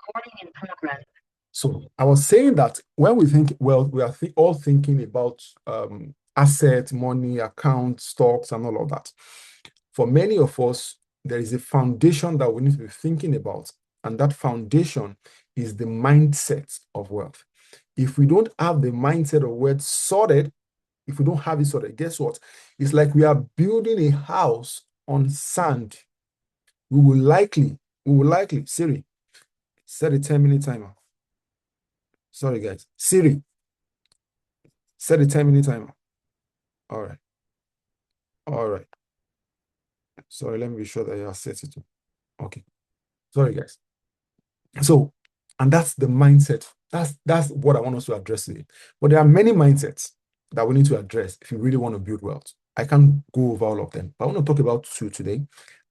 Recording in progress. So I was saying that when we think wealth, we are all thinking about asset, money, account, stocks, and all of that. For many of us, there is a foundation that we need to be thinking about, and that foundation is the mindset of wealth. If we don't have the mindset of wealth sorted, if we don't have it sorted, guess what? It's like we are building a house on sand. We will likely, Siri, set a 10-minute timer. Sorry, guys. Siri, set a 10-minute timer. All right. All right. Sorry, let me be sure that you are set it to. Okay. Sorry, guys. So, and that's the mindset. That's what I want us to address today. But there are many mindsets that we need to address if you really want to build wealth. I can't go over all of them, but I want to talk about two today.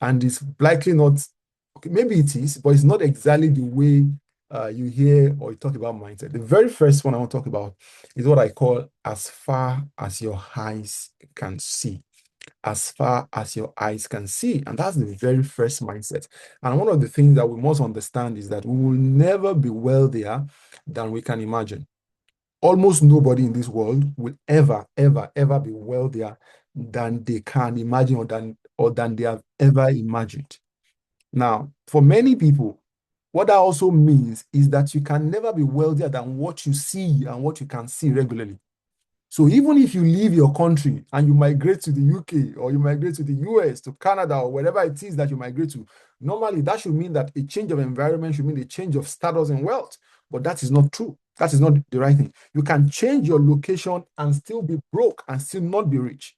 And it's likely not, okay, maybe it is, but it's not exactly the way you hear or you talk about mindset. The very first one I want to talk about is what I call as far as your eyes can see. As far as your eyes can see. And that's the very first mindset. And one of the things that we must understand is that we will never be wealthier than we can imagine. Almost nobody in this world will ever, ever, ever be wealthier than they can imagine or than they have ever imagined. Now, for many people, what that also means is that you can never be wealthier than what you see and what you can see regularly. So even if you leave your country and you migrate to the UK or you migrate to the US, to Canada, or wherever it is that you migrate to, normally that should mean that a change of environment should mean a change of status and wealth. But that is not true. That is not the right thing. You can change your location and still be broke and still not be rich.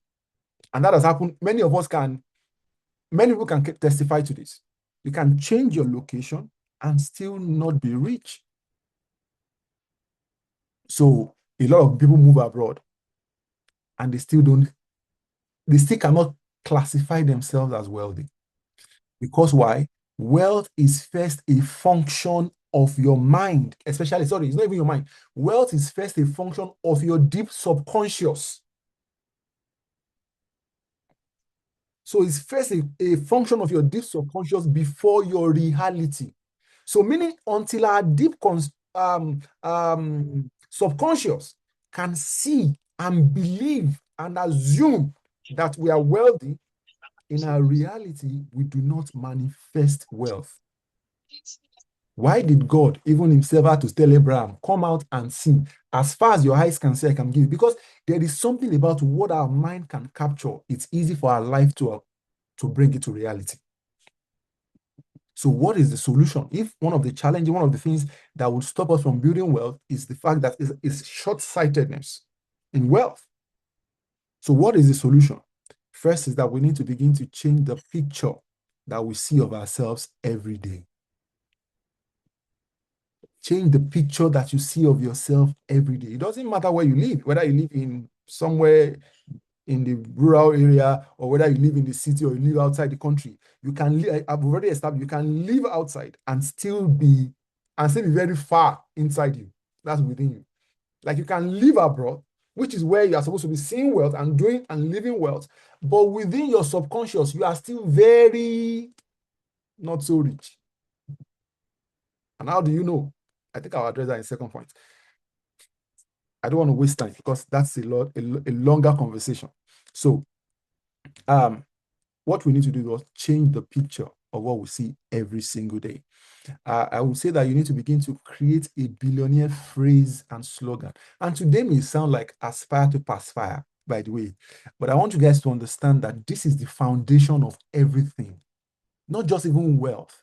And that has happened. Many people can testify to this. You can change your location and still not be rich. So a lot of people move abroad and they still cannot classify themselves as wealthy. Because why? Wealth is first a function of your mind, especially, sorry, it's not even your mind. Wealth is first a function of your deep subconscious. So it's first a function of your deep subconscious before your reality. So meaning until our deep subconscious can see and believe and assume that we are wealthy, in our reality, we do not manifest wealth. Why did God, even himself, had to tell Abraham, come out and see? As far as your eyes can see, I can give you. Because there is something about what our mind can capture. It's easy for our life to bring it to reality. So what is the solution? If one of the challenges, one of the things that will stop us from building wealth is the fact that it's short-sightedness in wealth. So what is the solution? First is that we need to begin to change the picture that we see of ourselves every day. Change the picture that you see of yourself every day. It doesn't matter where you live, whether you live in somewhere in the rural area or whether you live in the city or you live outside the country. You can live, I've already established, you can live outside and still be very far inside you. That's within you. Like you can live abroad, which is where you are supposed to be seeing wealth and doing and living wealth, but within your subconscious, you are still very not so rich. And how do you know? I think I'll address that in second point. I don't want to waste time because that's a longer conversation. So, what we need to do is change the picture of what we see every single day. I would say that you need to begin to create a billionaire phrase and slogan. And today may sound like aspire to pass fire, by the way. But I want you guys to understand that this is the foundation of everything, not just even wealth.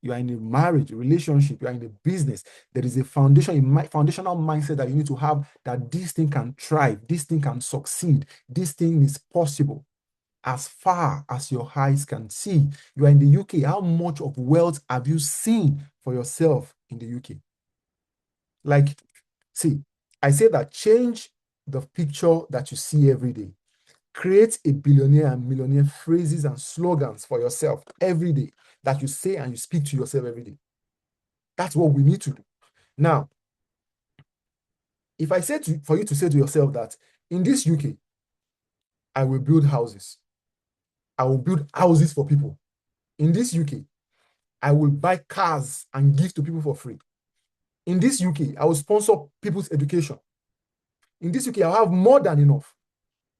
You are in a marriage, a relationship, you are in a business. There is a foundational mindset that you need to have that this thing can thrive, this thing can succeed, this thing is possible. As far as your eyes can see, you are in the UK. How much of wealth have you seen for yourself in the UK? Like, see, I say that change the picture that you see every day. Create a billionaire and millionaire phrases and slogans for yourself every day that you say and you speak to yourself every day. That's what we need to do. Now, if I say for you to say to yourself that in this UK, I will build houses. I will build houses for people. In this UK, I will buy cars and give to people for free. In this UK, I will sponsor people's education. In this UK, I'll have more than enough.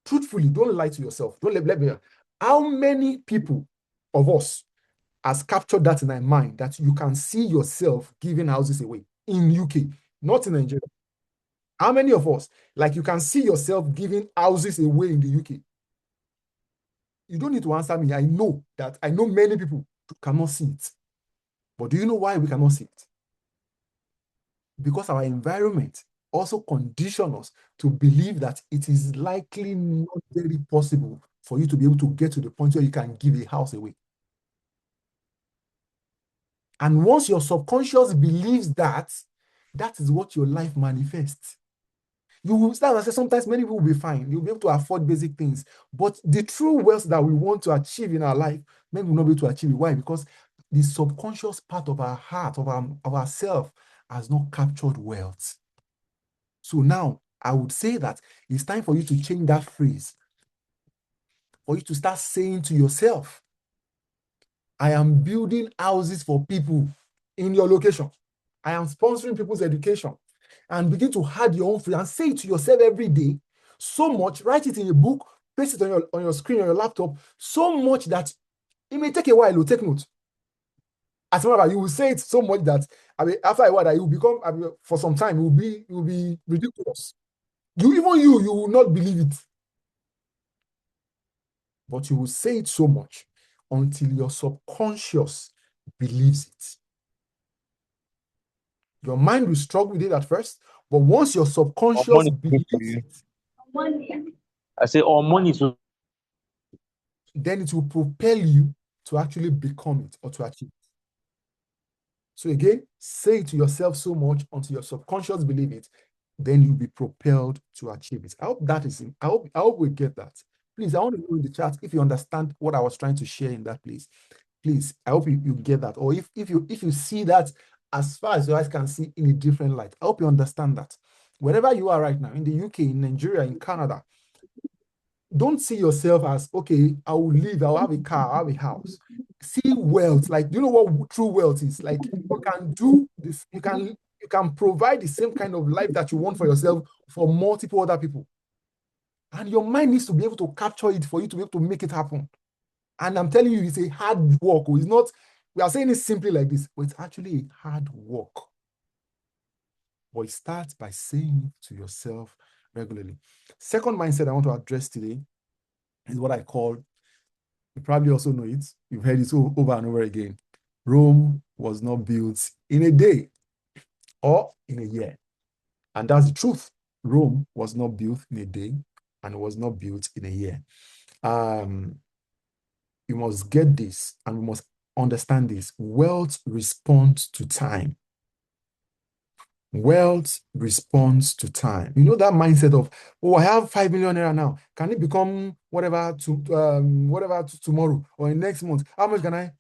Truthfully, don't lie to yourself. Don't let me. How many people of us has captured that in their mind that you can see yourself giving houses away in UK, not in Nigeria? How many of us, like you can see yourself giving houses away in the UK? You don't need to answer me. I know many people cannot see it. But do you know why we cannot see it? Because our environment also conditions us to believe that it is likely not very possible for you to be able to get to the point where you can give a house away. And once your subconscious believes that, that is what your life manifests. You will start to say sometimes many people will be fine. You'll be able to afford basic things. But the true wealth that we want to achieve in our life, many will not be able to achieve it. Why? Because the subconscious part of our heart, of ourself, has not captured wealth. So now I would say that it's time for you to change that phrase, for you to start saying to yourself, I am building houses for people in your location. I am sponsoring people's education. And begin to add your own phrase and say it to yourself every day. So much, write it in a book, paste it on your screen, on your laptop, so much that it may take a while to take note. As a matter of fact, you will say it so much that after a while, that you will become, for some time, it will be ridiculous. You will not believe it. But you will say it so much until your subconscious believes it. Your mind will struggle with it at first, but once your subconscious believes it, I say, all money is then it will propel you to actually become it or to achieve it. So again, say it to yourself so much until your subconscious believe it, then you'll be propelled to achieve it. I hope that is it. I hope we get that. Please, I want to know in the chat if you understand what I was trying to share in that place. Please, I hope you get that. Or if you see that as far as your eyes can see in a different light, I hope you understand that. Wherever you are right now, in the UK, in Nigeria, in Canada, don't see yourself as, okay, I will live, I'll have a car, I'll have a house. See wealth. Like, do you know what true wealth is? Like, you can do this, you can provide the same kind of life that you want for yourself for multiple other people. And your mind needs to be able to capture it for you to be able to make it happen. And I'm telling you, it's a hard work. It's not, we are saying it simply like this, but it's actually a hard work. But it starts by saying it to yourself regularly. Second mindset I want to address today is what I call, you probably also know it, you've heard it over and over again. Rome was not built in a day or in a year. And that's the truth. Rome was not built in a day and was not built in a year. You must get this and we must understand this. Wealth responds to time. Wealth responds to time. You know that mindset of, oh, I have 5 million naira now. Can it become whatever tomorrow or in next month? How much can I?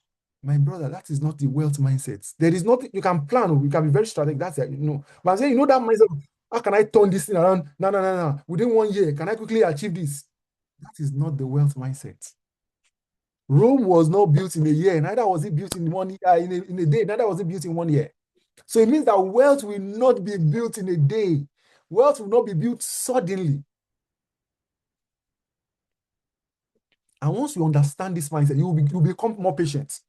My brother, that is not the wealth mindset. There is nothing you can plan. You can be very strategic. That's it. But I'm saying, that mindset. How can I turn this thing around? No. Within 1 year, can I quickly achieve this? That is not the wealth mindset. Rome was not built in a year. Neither was it built in in a day. Neither was it built in 1 year. So it means that wealth will not be built in a day. Wealth will not be built suddenly. And once you understand this mindset, you will become more patient.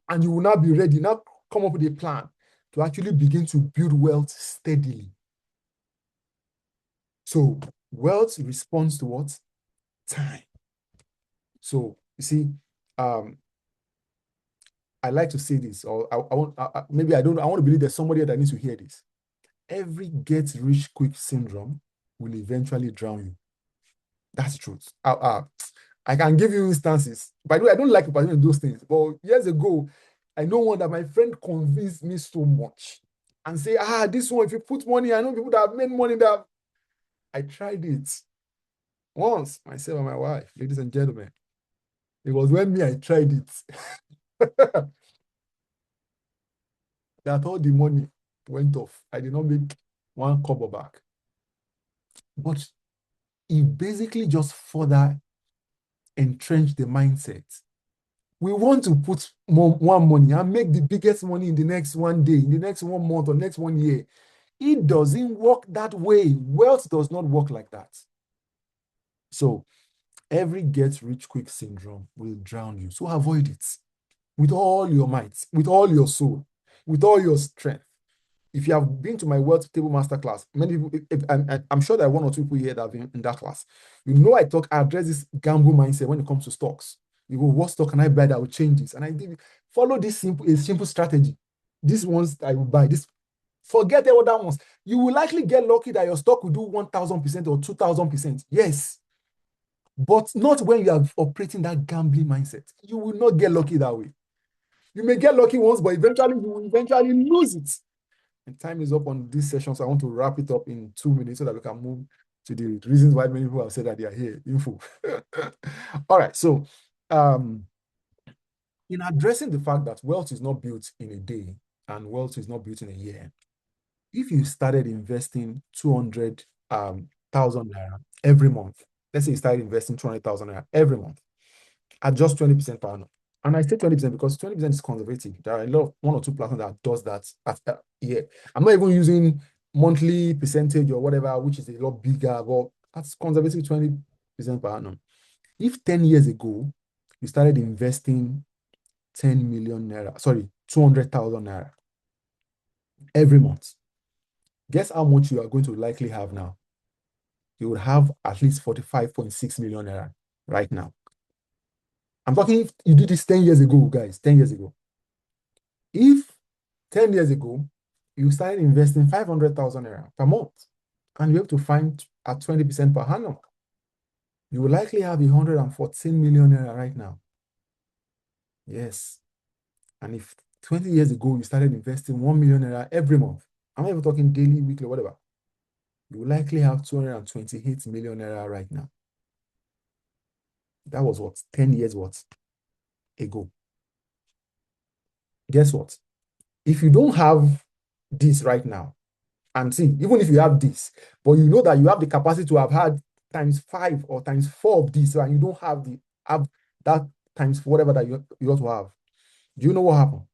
And you will now be ready, now come up with a plan to actually begin to build wealth steadily. So wealth responds to what? Time. So you see, I like to say this, or I want to believe there's somebody that needs to hear this. Every get rich quick syndrome will eventually drown you. That's the truth. I can give you instances. By the way, I don't like doing those things. But years ago, I know one that my friend convinced me so much and say, this one, if you put money, I know people that have made money that I tried it once, myself and my wife, ladies and gentlemen. It was when I tried it that all the money went off. I did not make one kobo back. But it basically just further entrenched the mindset We want to put more money and make the biggest money in the next one day, in the next 1 month, or next 1 year. It doesn't work that way. Wealth does not work like that. So every get rich quick syndrome will drown you. So avoid it with all your might, with all your soul, with all your strength. If you have been to my Wealth Table Masterclass, many people, I'm sure there are 1 or 2 people here that have been in that class. I address this gamble mindset when it comes to stocks. You go, what stock can I buy that will change this? And I give you, follow this simple strategy. These ones I will buy. Forget the other ones. You will likely get lucky that your stock will do 1,000% or 2,000%. Yes. But not when you are operating that gambling mindset. You will not get lucky that way. You may get lucky once, but eventually you will eventually lose it. And time is up on this session, so I want to wrap it up in 2 minutes so that we can move to the reasons why many people have said that they are here. Info. All right. So, in addressing the fact that wealth is not built in a day and wealth is not built in a year, if you started investing 200,000 naira every month, let's say you started investing 200,000 naira every month at just 20% per annum. And I say 20% because 20% is conservative. There are a lot of 1 or 2 platforms that does that at a year. I'm not even using monthly percentage or whatever, which is a lot bigger, but that's conservative 20% per annum. If 10 years ago you started investing 10 million naira, sorry, 200,000 naira every month, guess how much you are going to likely have now? You would have at least 45.6 million naira right now. I'm talking if you did this 10 years ago, guys, 10 years ago. If 10 years ago, you started investing 500,000 naira per month and you're able to find at 20% per annum, you will likely have 114 million naira right now. Yes. And if 20 years ago, you started investing 1 million naira every month, I'm not even talking daily, weekly, whatever, you will likely have 228 million naira right now. That was what? 10 years ago. Guess what? If you don't have this right now, and see, even if you have this, but you know that you have the capacity to have had times 5 or times 4 of this, and you don't have that times whatever that you ought to have. Do you know what happened?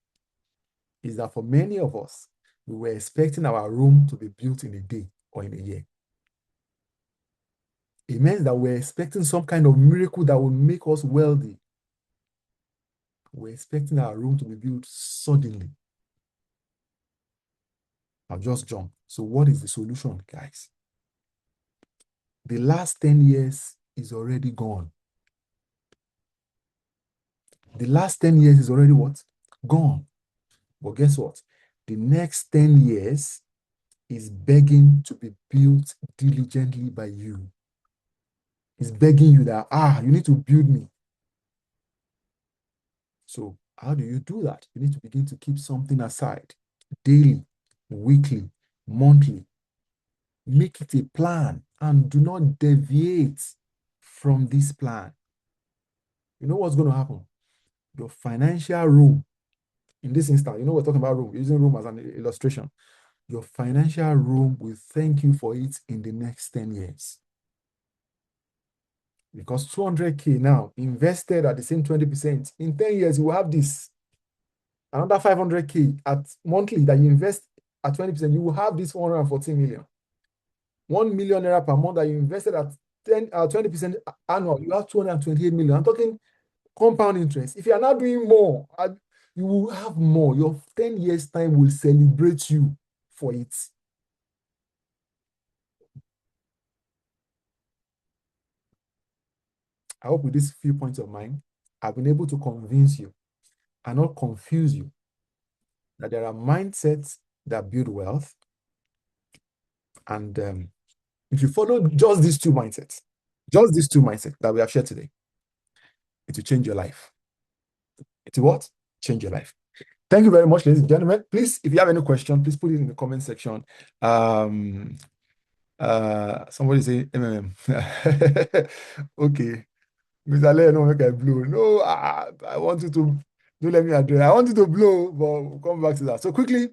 Is that for many of us, we were expecting our room to be built in a day or in a year. It means that we're expecting some kind of miracle that will make us wealthy. We're expecting our room to be built suddenly. I've just jumped. So what is the solution, guys? The last 10 years is already gone. The last 10 years is already what? Gone. But guess what? The next 10 years is begging to be built diligently by you. It's begging you that, you need to build me. So how do you do that? You need to begin to keep something aside daily, weekly, monthly. Make it a plan and do not deviate from this plan. You know what's going to happen? Your financial room, in this instance, we're talking about room, using room as an illustration. Your financial room will thank you for it in the next 10 years. Because 200K now invested at the same 20%, in 10 years, you will have this. Another 500K at monthly that you invest at 20%, you will have this 114 million. 1 million naira per month that you invested at 20% annual, you have 228 million. I'm talking compound interest. If you are not doing more, you will have more. Your 10 years time will celebrate you for it. I hope with these few points of mine, I've been able to convince you and not confuse you that there are mindsets that build wealth. And if you follow just these two mindsets that we have shared today, it will change your life. It will what? Change your life. Thank you very much, ladies and gentlemen. Please, if you have any question, please put it in the comment section. Somebody say MMM. Okay. Mr. Lay, no, make I blow. No, I want you to don't let me address. I want you to blow, but we'll come back to that. So quickly,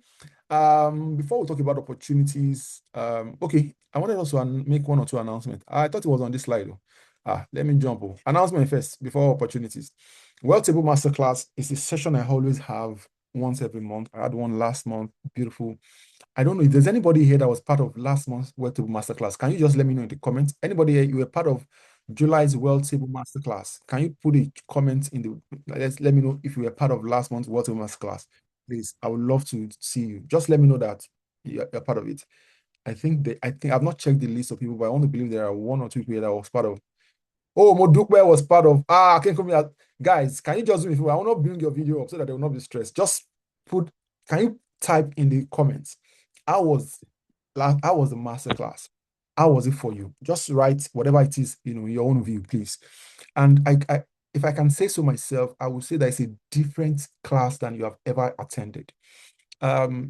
before we talk about opportunities, okay, I wanted also to make 1 or 2 announcements. I thought it was on this slide. Let me jump. Announcement first before opportunities. Well Table Masterclass is a session I always have once every month. I had one last month. Beautiful. I don't know if there's anybody here that was part of last month's Well Table Masterclass. Can you just let me know in the comments? Anybody here, you were part of July's Well Table Masterclass? Can you put a comment in the, let me know if you were part of last month's Well Table Masterclass? Please, I would love to see you. Just let me know that you're part of it. I think I've not checked the list of people, but I want to believe there are one or two people that was part of. Oh, Modukwe was part of. I can't come here. Guys, can you just do it? I will not bring your video up so that they will not be stressed. Just put, can you type in the comments? How was how was the master class? How was it for you? Just write whatever it is, your own view, please. And if I can say so myself, I will say that it's a different class than you have ever attended.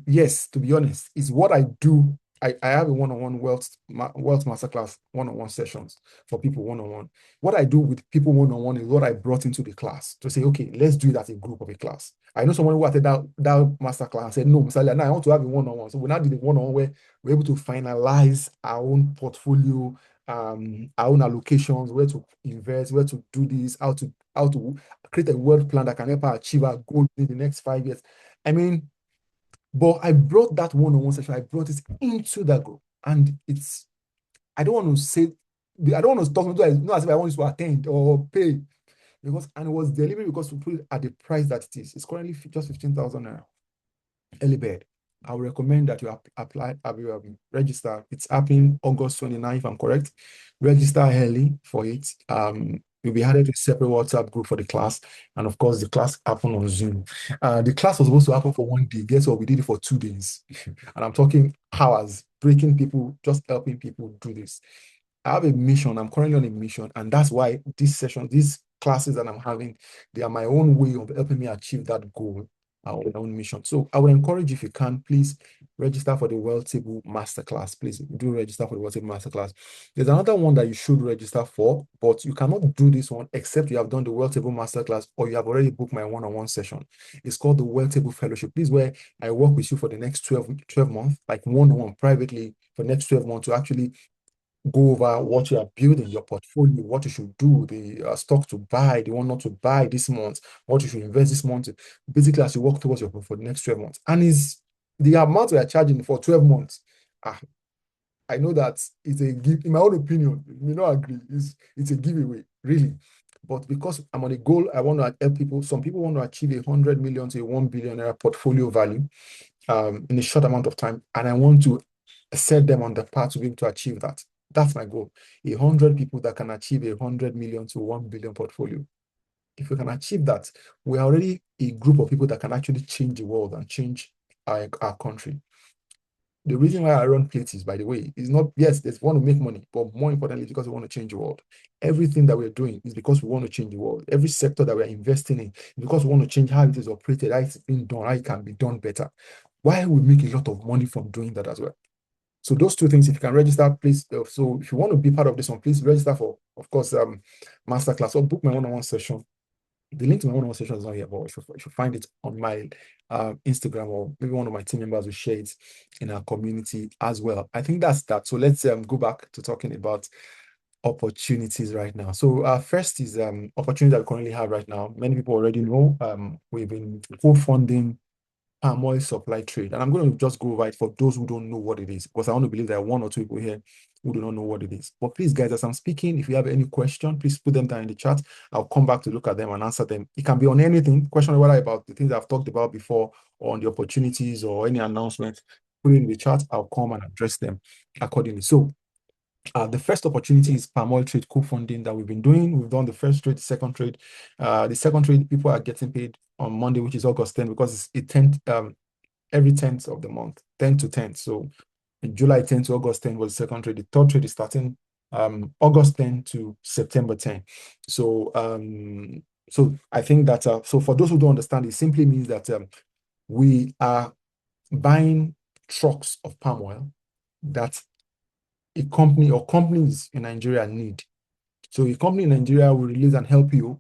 Yes, to be honest, is what I do. I have a one-on-one wealth masterclass one-on-one sessions for people one-on-one. What I do with people one-on-one is what I brought into the class to say, okay, let's do it as a group of a class. I know someone who attended that masterclass and said, no, Mr. Now I want to have a one-on-one. So we now did a one-on-one where we're able to finalize our own portfolio, our own allocations, where to invest, where to do this, how to create a world plan that can help us achieve our goal in the next 5 years. I mean, but I brought that one-on-one session, I brought it into that group. And I don't want to say, I don't want to talk to not as if I want you to attend or pay. And it was delivered because we put it at the price that it is. It's currently just 15,000 naira. Early bird. I would recommend that you apply, register. It's happening August 29th, if I'm correct. Register early for it. You'll be added to a separate WhatsApp group for the class. And of course, the class happened on Zoom. The class was supposed to happen for one day. Guess what? We did it for 2 days. And I'm talking hours, breaking people, just helping people do this. I have a mission. I'm currently on a mission. And that's why these classes that I'm having, they are my own way of helping me achieve that goal, our own mission. So I would encourage you, if you can, please register for the World Table Masterclass. Please do register for the World Table Masterclass. There's another one that you should register for, but you cannot do this one except you have done the World Table Masterclass or you have already booked my one-on-one session. It's called the World Table Fellowship. This is where I work with you for the next 12 months, like one-on-one privately for the next 12 months to actually go over what you are building, your portfolio, what you should do, the stock to buy, the one not to buy this month, what you should invest this month, basically as you work towards your for the next 12 months. And is the amount we are charging for 12 months. I know that it's a give, in my own opinion, you may not agree, it's a giveaway, really. But because I'm on a goal, I want to help people. Some people want to achieve 100 million to a 1 billion portfolio value in a short amount of time. And I want to set them on the path to be able to achieve that. That's my goal. 100 people that can achieve 100 million to 1 billion portfolio. If we can achieve that, we are already a group of people that can actually change the world and change our country. The reason why I run Playtives, by the way, is not, yes, they want to make money, but more importantly, because we want to change the world. Everything that we're doing is because we want to change the world. Every sector that we're investing in is because we want to change how it is operated, how it's being done, how it can be done better. Why we make a lot of money from doing that as well. So those two things, if you can register, please. So if you want to be part of this one, please register for, of course, masterclass or book my one-on-one session. The link to my one-on-one session is not here, but you should find it on my Instagram, or maybe one of my team members will share it in our community as well. I think that's that. So let's go back to talking about opportunities right now. So first is opportunity that we currently have right now. Many people already know we've been co-funding palm oil supply trade. And I'm going to just go over it for those who don't know what it is, because I want to believe there are one or two people here who do not know what it is. But please, guys, as I'm speaking, if you have any question, please put them down in the chat. I'll come back to look at them and answer them. It can be on anything, question whether about the things I've talked about before, or on the opportunities or any announcement. Put it in the chat, I'll come and address them accordingly. So the first opportunity is palm oil trade co-funding that we've been doing. We've done the first trade, the second trade. The second trade, people are getting paid on Monday, which is August 10th, because it's a 10th, every 10th of the month, 10 to 10. So July 10 to August 10 was the second trade. The third trade is starting August 10 to September 10. So so I think that so for those who don't understand, it simply means that we are buying trucks of palm oil that a company or companies in Nigeria need. So a company in Nigeria will release and help you,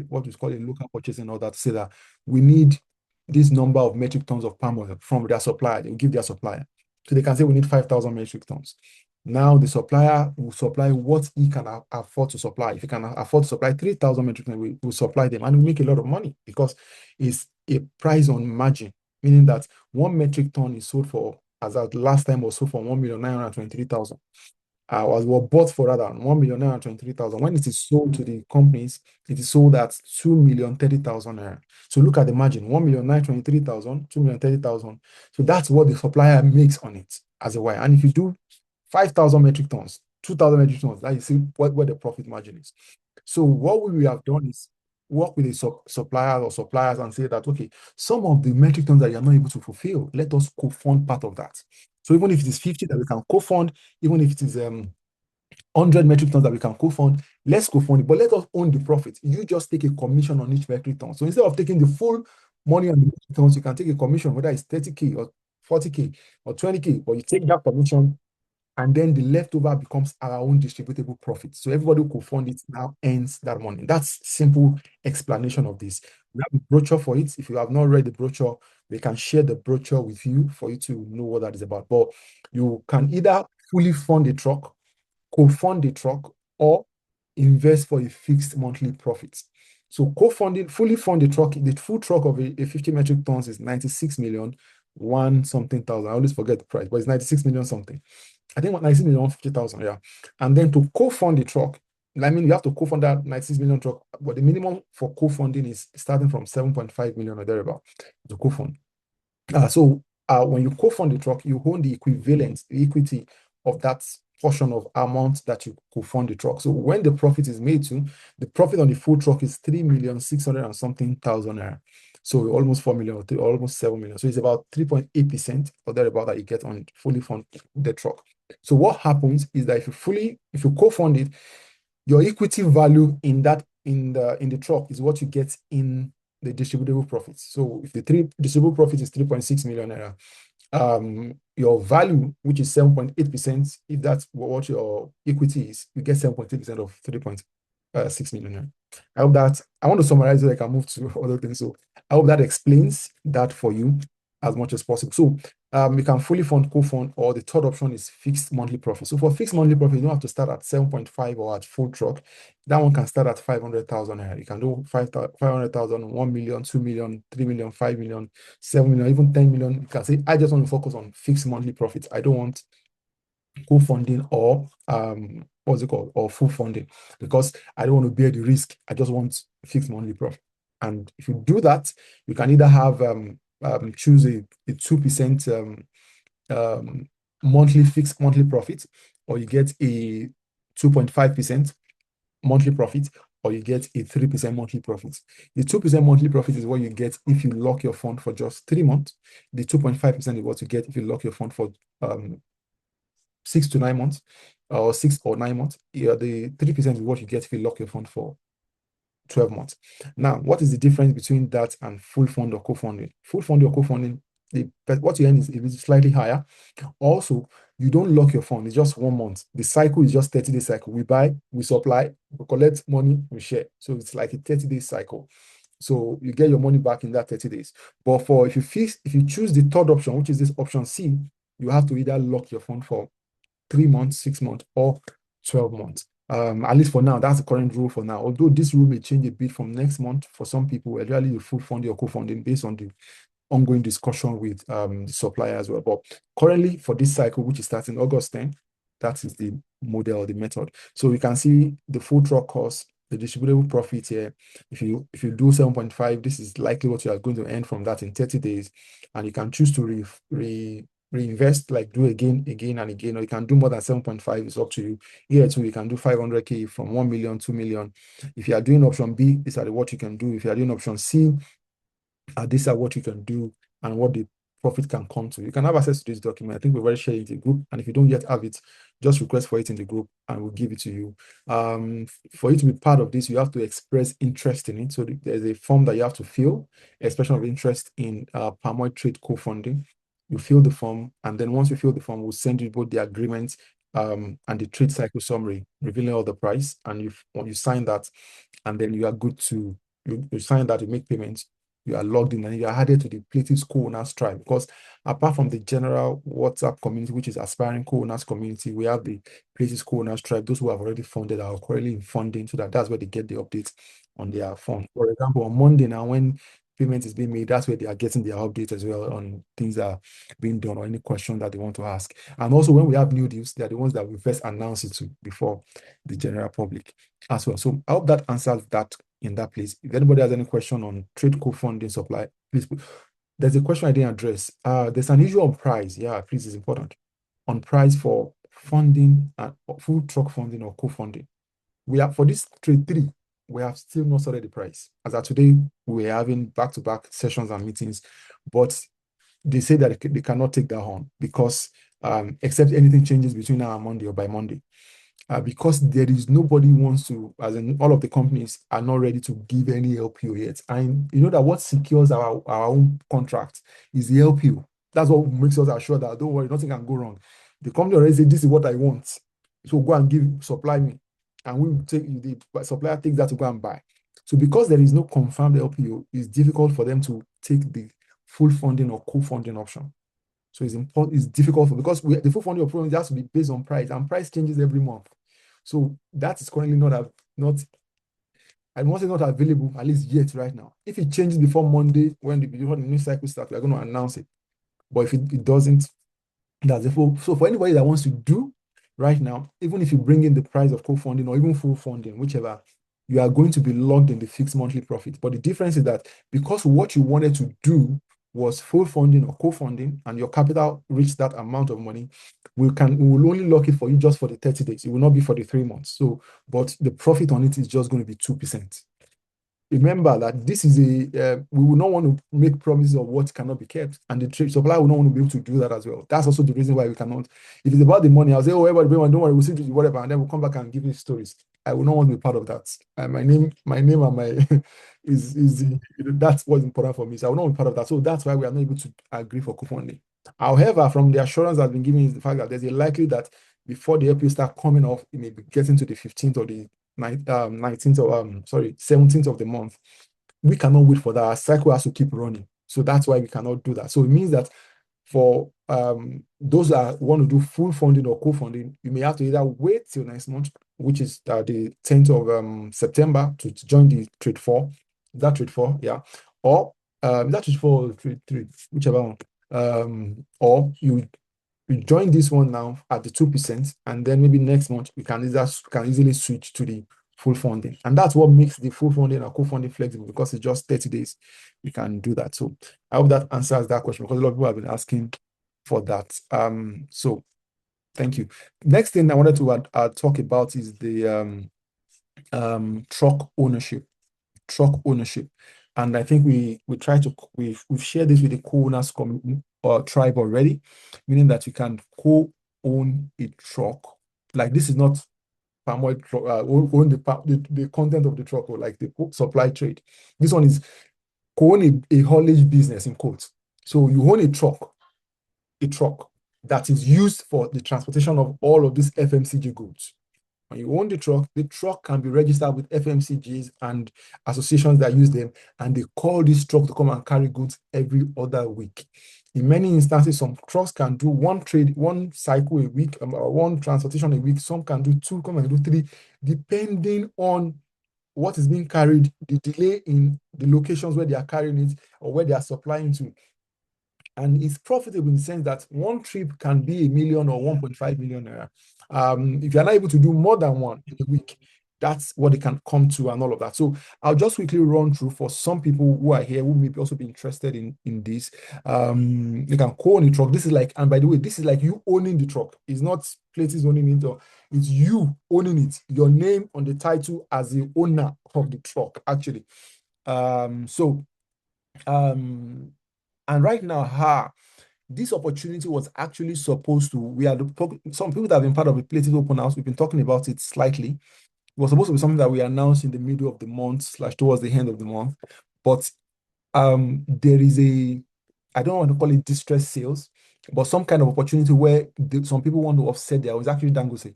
what is called a local purchase and all that, to say that we need this number of metric tons of palm oil from their supplier. They'll give their supplier. So they can say we need 5,000 metric tons. Now the supplier will supply what he can afford to supply. If he can afford to supply 3,000 metric tons, we will supply them and we make a lot of money because it's a price on margin, meaning that 1 metric ton is sold for, as at last time was sold for 1,923,000. Was bought for rather 1,923,000. When it is sold to the companies, it is sold at 2,030,000 naira. So look at the margin: 1,923,000, 2,030,000. So that's what the supplier makes on it as a wire. And if you do 5,000 metric tons, 2,000 metric tons, that you see what the profit margin is. So what we have done is work with the suppliers and say that, okay, some of the metric tons that you are not able to fulfill, let us co-fund part of that. So even if it is 50 that we can co-fund, even if it is 100 metric tons that we can co-fund, let's co-fund it, but let us own the profit. You just take a commission on each metric ton. So instead of taking the full money on the metric tons, you can take a commission, whether it's 30K or 40K or 20K, but you take that commission and then the leftover becomes our own distributable profit. So everybody who co-fund it now earns that money. That's simple explanation of this. We have a brochure for it. If you have not read the brochure, we can share the brochure with you for you to know what that is about. But you can either fully fund the truck, co-fund the truck, or invest for a fixed monthly profit. So co-funding, fully fund the truck, the full truck of a 50 metric tons is 96 million, one something thousand. I always forget the price, but it's 96 million something. I think 96 million 50,000, yeah. And then to co-fund the truck, I mean, you have to co-fund that 96 million truck, but the minimum for co-funding is starting from 7.5 million or thereabout to co-fund. When you co-fund the truck, you own the equivalent, the equity of that portion of amount that you co-fund the truck. So when the profit is made to, the profit on the full truck is 3,600,000 and something thousand naira. So almost 4 million or almost 7 million. So it's about 3.8% or thereabout that you get on fully fund the truck. So what happens is that if you co-fund it, your equity value in the truck is what you get in the distributable profits. So if the distributable profit is 3.6 million naira, your value, which is 7.8%, if that's what your equity is, you get 7.8% of 3.6 million. I want to summarize it. I can move to other things. So I hope that explains that for you as much as possible. So you can fully fund, co-fund, or the third option is fixed monthly profit. So for fixed monthly profit, you don't have to start at 7.5 or at full truck. That one can start at 500,000. You can do 500,000, 1 million, 2 million, 3 million, 5 million, 7 million, even 10 million. You can say, I just want to focus on fixed monthly profits. I don't want co-funding or what's it called, or full funding, because I don't want to bear the risk. I just want fixed monthly profit. And if you do that, you can either have choose a 2% monthly fixed monthly profit, or you get a 2.5% monthly profit, or you get a 3% monthly profit. The 2% monthly profit is what you get if you lock your fund for just 3 months. The 2.5% is what you get if you lock your fund for 6 to 9 months, or 6 or 9 months. Yeah, the 3% is what you get if you lock your fund for 12 months. Now, what is the difference between that and full fund or co-funding? Full fund or co-funding, what you earn is slightly higher. Also, you don't lock your fund. It's just 1 month. The cycle is just 30-day cycle. We buy, we supply, we collect money, we share. So it's like a 30-day cycle. So you get your money back in that 30 days. But if you choose the third option, which is this option C, you have to either lock your fund for 3 months, 6 months, or 12 months. At least for now, that's the current rule for now. Although this rule may change a bit from next month for some people, especially the full funding or co-funding based on the ongoing discussion with the supplier as well. But currently for this cycle, which is starting August 10, that is the model, the method. So we can see the full truck cost, the distributable profit here. If you do 7.5, this is likely what you are going to earn from that in 30 days. And you can choose to reinvest, like do again and again, or you can do more than 7.5. It's up to you. Here too, you can do 500K from 1 million, 2 million. If you are doing option B, these are what you can do. If you are doing option C, these are what you can do and what the profit can come to. You can have access to this document. I think we've already shared it in the group. And if you don't yet have it, just request for it in the group and we'll give it to you. For you to be part of this, you have to express interest in it. So there's a form that you have to fill, expression of interest in palm oil trade co-funding. You fill the form, and then once you fill the form, we'll send you both the agreement and the trade cycle summary, revealing all the price. And when you sign that, and then you are good to you sign that, you make payments, you are logged in and you are added to the Playtives co-owners tribe. Because apart from the general WhatsApp community, which is aspiring co-owners community, we have the Playtives co-owners tribe, those who have already funded are currently in funding, so that's where they get the updates on their phone. For example, on Monday now, when payment is being made, that's where they are getting their updates as well on things that are being done or any question that they want to ask. And also when we have new deals, they're the ones that we first announce it to before the general public as well. So I hope that answers that in that place. If anybody has any question on trade co-funding supply, please put. There's a question I didn't address. There's an issue on price. Yeah, please, it's important. On price for funding and full truck funding or co-funding. We have for this trade three, we have still not sorted the price. As of today, we're having back-to-back sessions and meetings, but they say that they cannot take that on because except anything changes between now and Monday or by Monday. Because there is nobody wants to, as in all of the companies are not ready to give any LPO yet. And you know that what secures our own contract is the LPO. That's what makes us assure that don't worry, nothing can go wrong. The company already said, this is what I want. So go and supply me. And we will take the supplier takes that to go and buy. So because there is no confirmed LPO, it's difficult for them to take the full funding or co-funding option. So it's important, it's difficult because the full funding of programs has to be based on price, and price changes every month. So that is currently not I want to say not available, at least yet right now. If it changes before Monday, before the new cycle starts, we're going to announce it. But if it doesn't, that's the full. So for anybody that wants to do right now, even if you bring in the price of co-funding or even full funding, whichever, you are going to be logged in the fixed monthly profit. But the difference is that because what you wanted to do was full funding or co-funding, and your capital reached that amount of money, we will only lock it for you just for the 30 days. It will not be for the 3 months. So, but the profit on it is just going to be 2%. Remember that this is we will not want to make promises of what cannot be kept, and the trade supplier will not want to be able to do that as well. That's also the reason why we cannot. If it's about the money, I'll say, oh, everybody, don't worry, we'll see whatever, and then we'll come back and give you stories. I will not want to be part of that. My name and my is that's what's important for me. So I will not be part of that. So that's why we are not able to agree for co-funding. However, from the assurance that's been given is the fact that there's a likely that before the LP start coming off, it may be getting to the 15th or the 19th of 17th of the month. We cannot wait for that. Our cycle has to keep running. So that's why we cannot do that. So it means that for those that want to do full funding or co-funding, you may have to either wait till next month, which is the 10th of September, to join the trade 4. That trade 4, yeah. Or that trade 4 or trade 3, whichever one. Or you join this one now at the 2%, and then maybe next month we can easily switch to the full funding. And that's what makes the full funding or co-funding flexible, because it's just 30 days. We can do that. So I hope that answers that question, because a lot of people have been asking for that. So thank you. Next thing I wanted to talk about is the truck ownership. And I think we've shared this with the co-owners tribe already, meaning that you can co-own a truck. Like, this is not palm oil truck, own the content of the truck, or like the supply trade. This one is co-own a haulage business, in quotes. So you own a truck that is used for the transportation of all of these FMCG goods. When you own the truck can be registered with FMCGs and associations that use them, and they call this truck to come and carry goods every other week. In many instances, some trucks can do one cycle a week, or one transportation a week. Some can do 2, come and do 3, depending on what is being carried, the delay in the locations where they are carrying it or where they are supplying to. And it's profitable in the sense that one trip can be 1 million or 1.5 million naira. If you're not able to do more than one in a week, that's what it can come to, and all of that. So I'll just quickly run through for some people who are here who may also be interested in this. You can co-own a truck. This is like, and by the way, this is like you owning the truck. It's not Playtives owning it, or it's you owning it. Your name on the title as the owner of the truck, actually. And right now, this opportunity was actually supposed to, some people that have been part of the Playtives Open House, we've been talking about it slightly. It was supposed to be something that we announced in the middle of the month / towards the end of the month. But there is I don't want to call it distress sales, but some kind of opportunity where some people want to offset their, it's actually Dangote.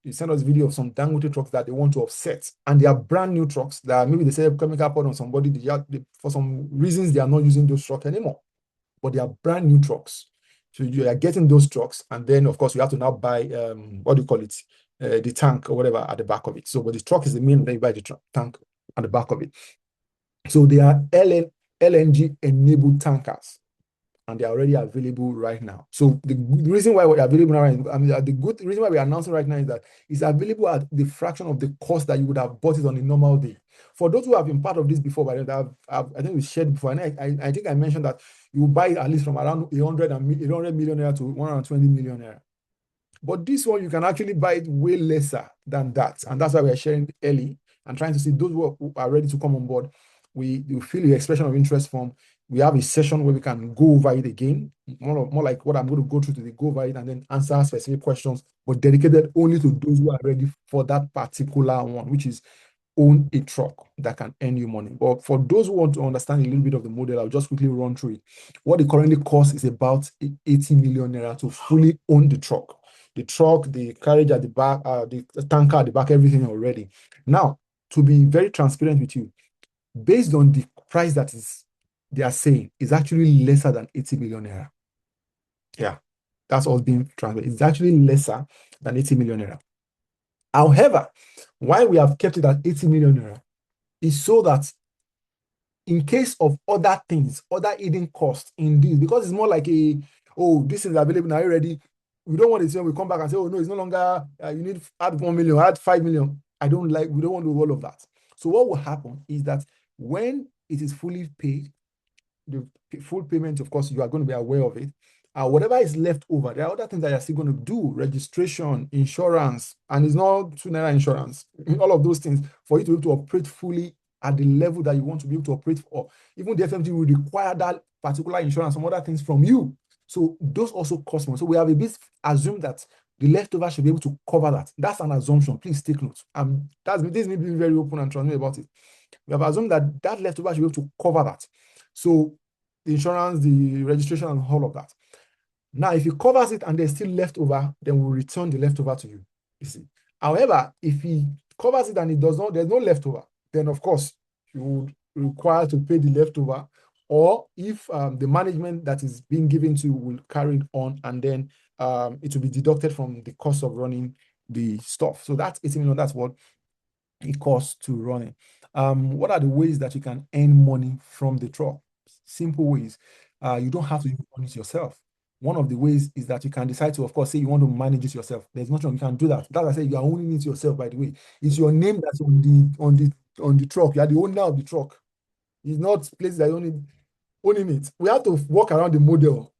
They send us video of some Dangote trucks that they want to offset, and they are brand new trucks that maybe they say chemical pot on somebody. For some reasons they are not using those trucks anymore, but they are brand new trucks. So you are getting those trucks, and then of course you have to now buy what do you call it, the tank or whatever at the back of it. So, but the truck is the main. Then you buy the tank at the back of it. So they are LNG enabled tankers, and they are already available right now. So the reason why we're available now, the good reason why we're announcing right now is that it's available at the fraction of the cost that you would have bought it on a normal day. For those who have been part of this before, but I think we shared before, and I think I mentioned that you buy it at least from around 100 million naira to 120 million naira. But this one, you can actually buy it way lesser than that. And that's why we're sharing it early and trying to see those who are ready to come on board. We fill the expression of interest form. We have a session where we can go over it again, more like what I'm going to go through today, go over it and then answer specific questions, but dedicated only to those who are ready for that particular one, which is own a truck that can earn you money. But for those who want to understand a little bit of the model, I'll just quickly run through it. What it currently costs is about 80 million naira to fully own the truck. The truck, the carriage at the back, the tanker at the back, everything already. Now, to be very transparent with you, based on the price that they are saying, is actually lesser than 80 million naira. Yeah, that's all being transparent. It's actually lesser than 80 million naira. However, why we have kept it at 80 million naira is so that in case of other things, other hidden costs in this, because it's more like this is available now, ready. We don't want it, we come back and say, oh no, it's no longer, you need to add 1 million, add 5 million. We don't want to do all of that. So what will happen is that when it is fully paid, the full payment, of course, you are going to be aware of it. Whatever is left over, there are other things that you're still going to do, registration, insurance, and it's not 2 naira insurance, all of those things for you to be able to operate fully at the level that you want to be able to operate for. Even the FMT will require that particular insurance, some other things from you. So those also cost money. So we have a bit assumed that the leftover should be able to cover that. That's an assumption. Please take note. This is me being very open and transparent about it. We have assumed that that leftover should be able to cover that. So the insurance, the registration, and all of that. Now, if he covers it and there's still leftover, then we'll return the leftover to you. You see. However, if he covers it and it does not, there's no leftover, then of course you would require to pay the leftover, or if the management that is being given to you will carry it on, and then it will be deducted from the cost of running the stuff. So that's 80 million. That's what it costs to run it. What are the ways that you can earn money from the truck? Simple ways. You don't have to run it yourself. One of the ways is that you can decide to, of course, say you want to manage it yourself. There's nothing you can do that. That's why I say you are owning it yourself, by the way. It's your name that's on the truck. You are the owner of the truck. It's not places that owning it. We have to walk around the model,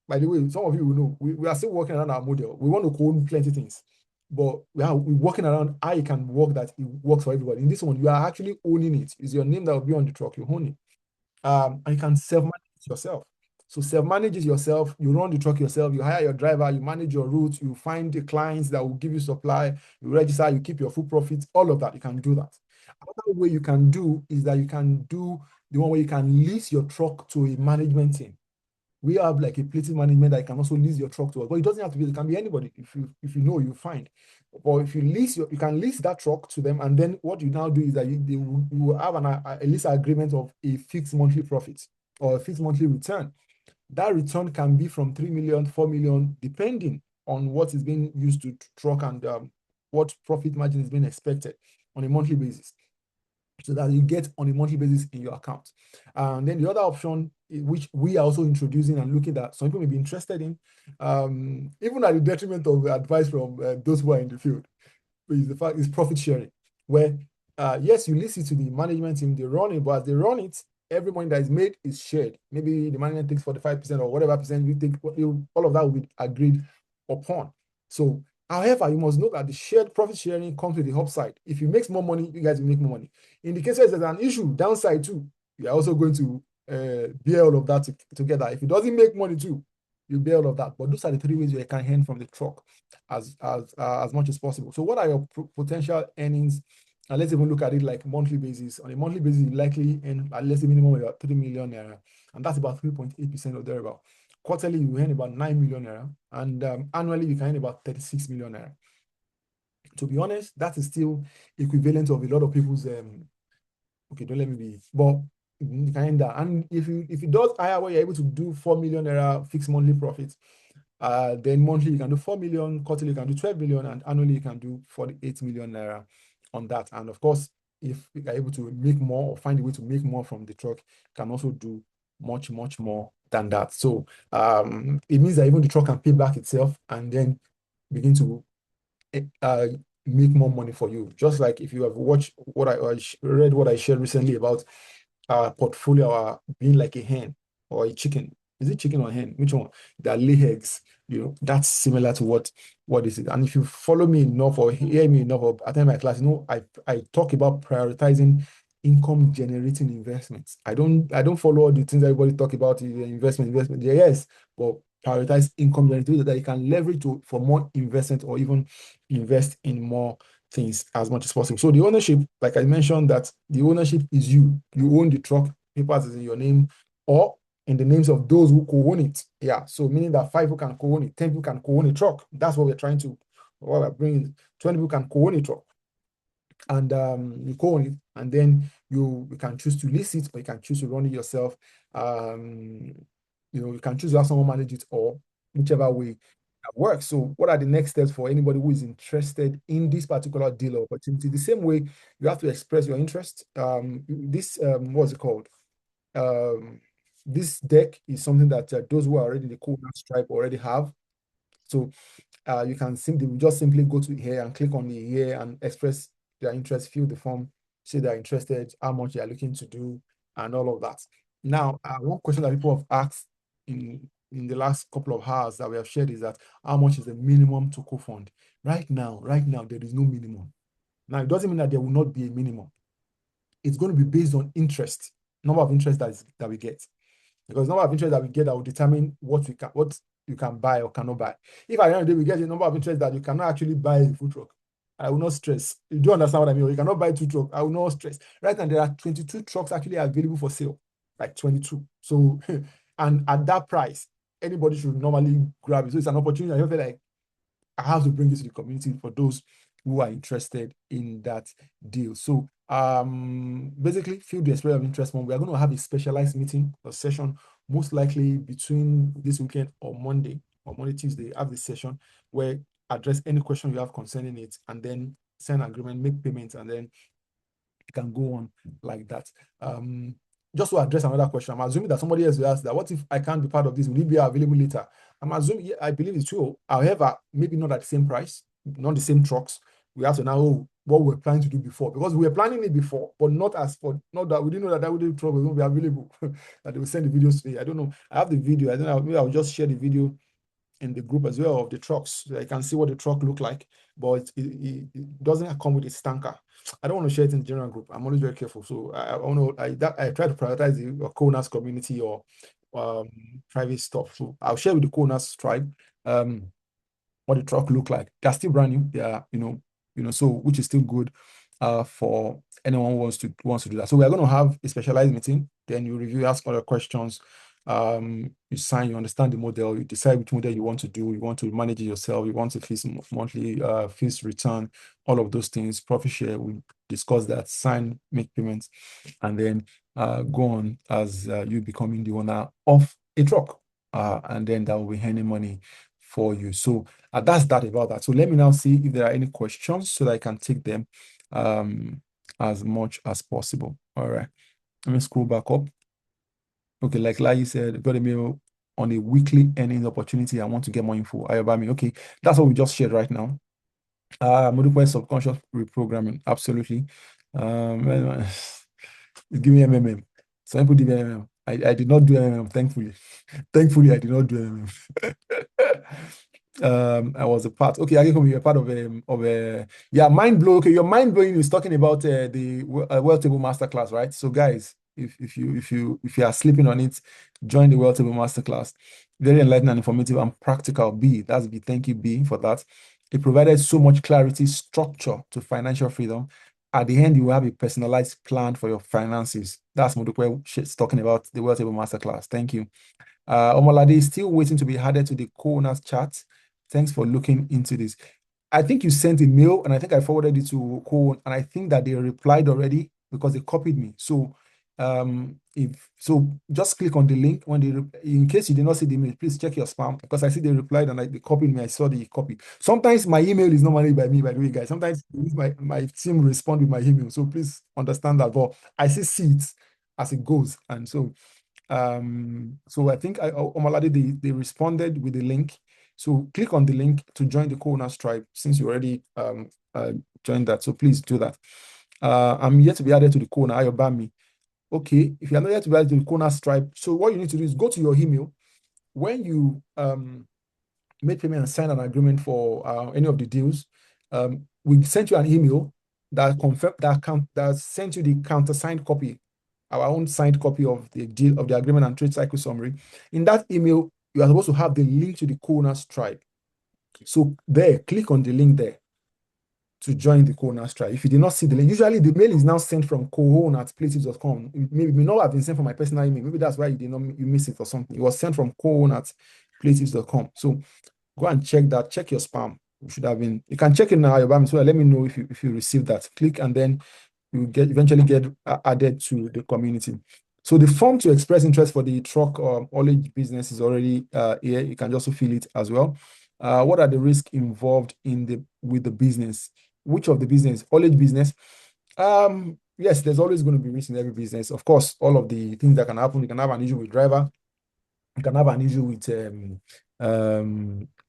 By the way, some of you will know we are still working around our model. We want to own plenty things, but we're working around how you can work that it works for everybody. In this one, you are actually owning it. It's your name that will be on the truck. You own it. And you can self-manage it yourself. So self-manage it yourself. You run the truck yourself. You hire your driver. You manage your route. You find the clients that will give you supply. You register. You keep your full profits. All of that. You can do that. Another way you can do is that you can do the one where you can lease your truck to a management team. We have like a Playtives management that you can also lease your truck to. But it doesn't have to be. It can be anybody. If you know, you find. Or if you you can lease that truck to them, and then what you now do is that you will have a lease agreement of a fixed monthly profit or a fixed monthly return. That return can be from 3 million, 4 million, depending on what is being used to truck and what profit margin is being expected on a monthly basis, so that you get on a monthly basis in your account. And then the other option, which we are also introducing and looking at, some people may be interested in, even at the detriment of advice from those who are in the field, is the fact is profit sharing, where yes, you listen to the management team, they run it, but as they run it, every money that is made is shared. Maybe the management takes 45% or whatever percent you take, all of that will be agreed upon. So, however, you must know that the shared profit sharing comes with the upside. If you make more money, you guys will make more money. In the case where there's an issue, downside too, you are also going to bear all of that together. If it doesn't make money too, you bear all of that. But those are the three ways you can earn from the truck as much as possible. So what are your potential earnings? And let's even look at it like monthly basis. On a monthly basis, you likely earn at least a minimum of about 3 million naira, and that's about 3.8% or thereabout. Quarterly, you earn about 9 million naira, and annually, you can earn about 36 million naira. To be honest, that is still equivalent of a lot of people's okay, don't let me be, but kind of. And if it does higher where you're able to do 4 million naira fixed monthly profits, then monthly you can do 4 million, quarterly you can do 12 million, and annually you can do 48 million naira on that. And of course, if you are able to make more or find a way to make more from the truck, you can also do much, much more than that. So it means that even the truck can pay back itself and then begin to uh, make more money for you. Just like if you have watched what I read, what I shared recently about our portfolio, being like a hen or a chicken. Is it chicken or hen? Which one? That lay eggs. That's similar to what is it. And if you follow me enough or hear me enough or attend my class, I talk about prioritizing income generating investments. I don't follow all the things everybody talk about, investment. Yes, but prioritize income generating that you can leverage for more investment or even invest in more things as much as possible. So the ownership, like I mentioned, that the ownership is you. You own the truck, papers is in your name, or in the names of those who co-own it. Yeah. So meaning that 5 people can co-own it, 10 people can co-own a truck. That's what we're bringing. 20 people can co-own a truck. And you co-own it, and then you can choose to lease it, or you can choose to run it yourself. You can choose to have someone manage it, or whichever way that works. So what are the next steps for anybody who is interested in this particular deal or opportunity? The same way you have to express your interest. This what's it called? This deck is something that those who are already in the co-owner stripe already have. So you can simply go to here and click on the here and express their interest, fill the form, say they're interested, how much they are looking to do, and all of that. Now, one question that people have asked in the last couple of hours that we have shared is that how much is the minimum to co-fund? Right now, there is no minimum. Now, it doesn't mean that there will not be a minimum. It's going to be based on interest, number of interest that we get. Because the number of interest that we get that will determine what you can buy or cannot buy. If at the end of the day we get a number of interest that you cannot actually buy a food truck, I will not stress. You do understand what I mean? Or you cannot buy 2 trucks, I will not stress. Right now, there are 22 trucks actually available for sale, like 22. So, and at that price, anybody should normally grab it. So it's an opportunity. I feel like I have to bring this to the community for those who are interested in that deal. So basically, feel the expression of interest one. We are going to have a specialized meeting or session, most likely between this weekend or Monday, Tuesday, have this session where address any question you have concerning it, and then sign agreement, make payments, and then it can go on like that. Just to address another question, I'm assuming that somebody else will ask that, what if I can't be part of this? Will it be available later? I'm assuming, yeah, I believe it's true. However, maybe not at the same price, not the same trucks. We have to know what we were planning to do before, because we were planning it before, but not that we didn't know that would be truck was going to be available, that they will send the videos today. I don't know. I have the video. I don't know. Maybe I'll just share the video in the group as well of the trucks, so I can see what the truck look like, but it doesn't come with its tanker. I don't want to share it in the general group. I'm always very careful. So I want to I try to prioritize the co-owners community or private stuff. So I'll share with the co-owners tribe what the truck look like. They're still brand new. They are, so which is still good for anyone who wants to do that. So we are going to have a specialized meeting. Then you review, ask other questions. You sign, you understand the model, you decide which model you want to do, you want to manage it yourself, you want to fees monthly, fees return, all of those things, profit share, we discuss that, sign, make payments, and then go on as you becoming the owner of a truck. And then that will be earning money for you. So that's that about that. So let me now see if there are any questions so that I can take them as much as possible. All right. Let me scroll back up. Okay, like Lai said, got a mail on a weekly earning opportunity. I want to get more info. Ayobami. Okay, that's what we just shared right now. Modified subconscious reprogramming. Absolutely. Give me MMM. Some people did MMM. I did not do MMM, thankfully. Thankfully, I did not do MMM. I was a part. Okay, I can be a part of a yeah, mind blow. Okay, your mind blowing is talking about the Table Masterclass, right? So guys, if you are sleeping on it, join the Table Masterclass. Very enlightening and informative and practical. B, that's B. Thank you, B, for that. It provided so much clarity, structure to financial freedom. At the end, you will have a personalized plan for your finances. That's Modukwe talking about the Table Masterclass. Thank you. Omalade is still waiting to be added to the co-owners chat. Thanks for looking into this. I think you sent a mail, and I think I forwarded it to Cone, and I think that they replied already because they copied me. So, if so, just click on the link when in case you did not see the email, please check your spam because I see they replied and they copied me. I saw the copy. Sometimes my email is not managed by me, by the way, guys. Sometimes my team respond with my email, so please understand that. But I see it as it goes, and so I think Omalade they responded with the link. So click on the link to join the co-owners tribe since you already joined that. So please do that. I'm yet to be added to the co-owner Ayobami. Okay, if you're not yet to be added to the co-owners tribe, so what you need to do is go to your email when you made payment and signed an agreement for any of the deals. We sent you an email that confirmed that sent you the countersigned copy, our own signed copy of the deal of the agreement and trade cycle summary. In that email, you are supposed to have the link to the co-owners tribe. So there, click on the link there to join the co-owners tribe. If you did not see the link, usually the mail is now sent from co-own@playtives.com. It may not have been sent from my personal email. Maybe that's why you miss it or something. It was sent from co-own@playtives.com. So go and check that. Check your spam. You should have been. You can check it now, Ayobami. So let me know if you received that. Click and then you eventually get added to the community. So the form to express interest for the truck haulage business is already here. You can also fill it as well. What are the risks involved with the business? Which of the business? Haulage business. Yes, there's always going to be risk in every business. Of course, all of the things that can happen. You can have an issue with driver. You can have an issue with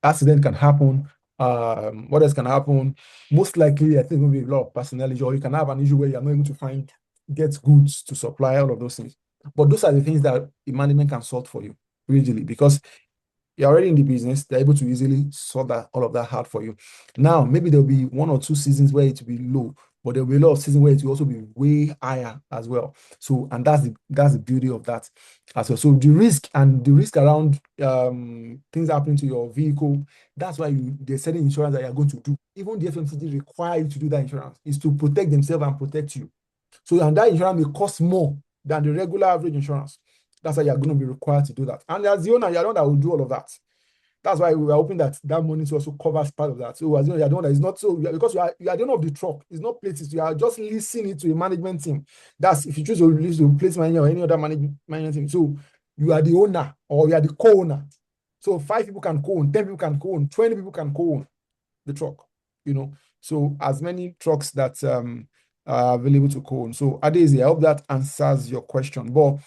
accident can happen. What else can happen? Most likely, I think there will be a lot of personnel issue, or you can have an issue where you're not able to get goods to supply, all of those things. But those are the things that the management can sort for you, usually, because you're already in the business, they're able to easily sort all of that out for you. Now, maybe there'll be 1 or 2 seasons where it will be low, but there'll be a lot of seasons where it will also be way higher as well. So, and that's the beauty of that as well. So the risk around things happening to your vehicle, that's why there's certain insurance that you're going to do. Even the FMCG require you to do that insurance, is to protect themselves and protect you. So, and that insurance may cost more than the regular average insurance. That's why you're going to be required to do that. And as the owner, you're the one that will do all of that. That's why we are hoping that money also covers part of that. So as the owner, you're the one that is not so, because you are the owner of the truck. It's not Playtives. You are just leasing it to a management team. That's if you choose to lease to place manager or any other management team. So you are the owner or you are the co-owner. So 5 people can co-own, 10 people can co-own, 20 people can co-own the truck. So as many trucks that are available to co-own. So Adezi, I hope that answers your question. But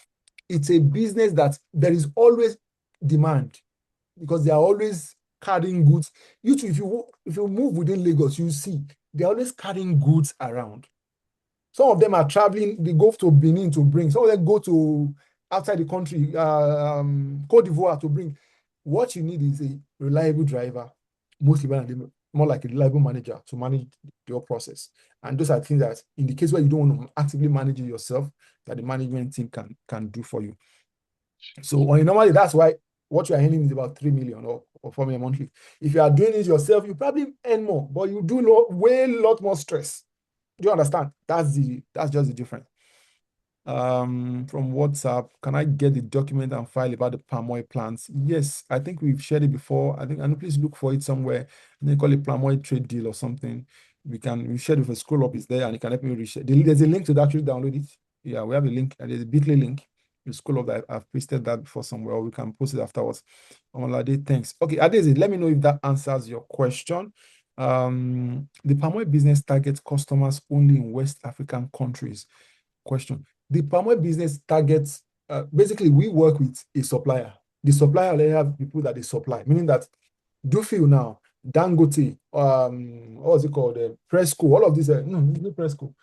it's a business that there is always demand because they are always carrying goods. You too, if you move within Lagos, you see they're always carrying goods around. Some of them are traveling, they go to Benin to bring, some of them go to outside the country, Cote d'Ivoire to bring. What you need is a reliable driver, mostly more like a reliable manager to manage your process. And those are things that, in the case where you don't want to actively manage it yourself, that the management team can do for you. So normally, that's why what you are earning is about 3 million or 4 million monthly. If you are doing it yourself, you probably earn more, but you do way lot more stress. Do you understand? That's just the difference. From WhatsApp, can I get the document and file about the palm oil plants? Yes, I think we've shared it before. And please look for it somewhere. And then call it palm oil trade deal or something. We shared it with a scroll up is there, and you can help me reshare. There's a link to actually download it. Yeah, we have a link, and there's a bit.ly link. You scroll up that I've pasted that before somewhere, or we can post it afterwards. Omalade, thanks. Okay, Adezi, let me know if that answers your question. The palm oil business targets customers only in West African countries. Question. The palm oil business targets, basically, we work with a supplier. The supplier already have people that they supply, meaning that Dufil now, Dangote, what was it called? Presco, all of these, no, not Presco.